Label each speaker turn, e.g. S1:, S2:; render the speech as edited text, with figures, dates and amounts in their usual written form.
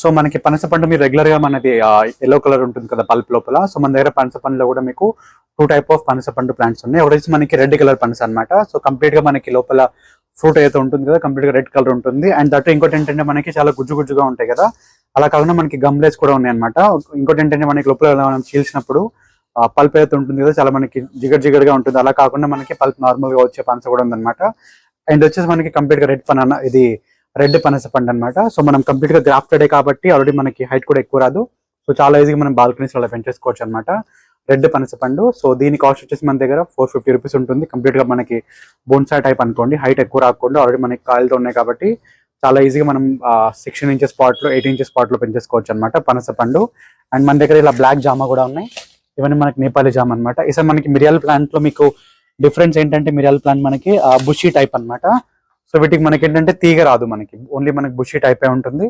S1: So మనకి పనస పండు మీరు రెగ్యులర్ గా మనది ఎల్లో కలర్ ఉంటుంది కదా పల్ప్ లోపల. సో మన దగ్గర పనస పండులో కూడా మీకు 2 టైప్ ఆఫ్ పనస పండు ప్లాంట్స్ ఉన్నాయి. ఒకటి మనకి రెడ్ కలర్ పనస అనమాట. సో కంప్లీట్ గా మనకి లోపల ఫ్రూట్ అయితే ఉంటుంది కదా, కంప్లీట్ గా రెడ్ కలర్ ఉంటుంది. అండ్ దట్ ఇంకోటి ఏంటంటే మనకి చాలా గుజ్జుగా ఉంటాయి కదా, అలా కాకుండా మనకి గమ్లేస్ కూడా ఉన్నాయి అనమాట. ఇంకోటి ఏంటంటే మనకి లోపల మనం చీల్చినప్పుడు పల్ప్ అయితే ఉంటుంది కదా, చాలా మనకి జిగర్గా ఉంటుంది. అలా కాకుండా మనకి పల్ప్ నార్మల్ గా వచ్చే పనస కూడా ఉందన్నమాట. అండ్ వచ్చేసి మనకి కంప్లీట్ గా రెడ్ పనస పండు అనమాట. సో మనం కంప్లీట్ గా గ్రాఫ్టెడ్ కాబట్టి ఆల్రెడీ మనకి హైట్ కూడా ఎక్కువ రాదు. సో చాలా ఈజీగా మనం బాల్కనీస్ లో పెంచేసుకోవచ్చు అనమాట రెడ్ పనస పండు. సో దీని కాస్ట్ వచ్చేసి మన దగ్గర 450 రూపీస్ ఉంటుంది. కంప్లీట్ గా మనకి బోన్సాయ్ టైప్ అనుకోండి, హైట్ ఎక్కువ రాకుండా ఆల్రెడీ మనకి కాయలతో ఉన్నాయి కాబట్టి చాలా ఈజీగా మనం 16 ఇంచెస్ స్పాట్ లో 8 ఇంచెస్ స్పాట్ లో పెంచేసుకోవచ్చు అనమాట పనస పండు. అండ్ మన దగ్గర ఇలా బ్లాక్ జామా కూడా ఉన్నాయి. ఇవన్నీ మనకి నేపాలీ జామ అనమాట. ఈసారి మనకి మిరియాల ప్లాంట్ లో మీకు డిఫరెన్స్ ఏంటంటే మిరియాల ప్లాంట్ మనకి బుషీ టైప్ అనమాట. సో వీటికి మనకి ఏంటంటే తీగ రాదు, మనకి ఓన్లీ మనకి బుషీ టైప్ ఉంటుంది.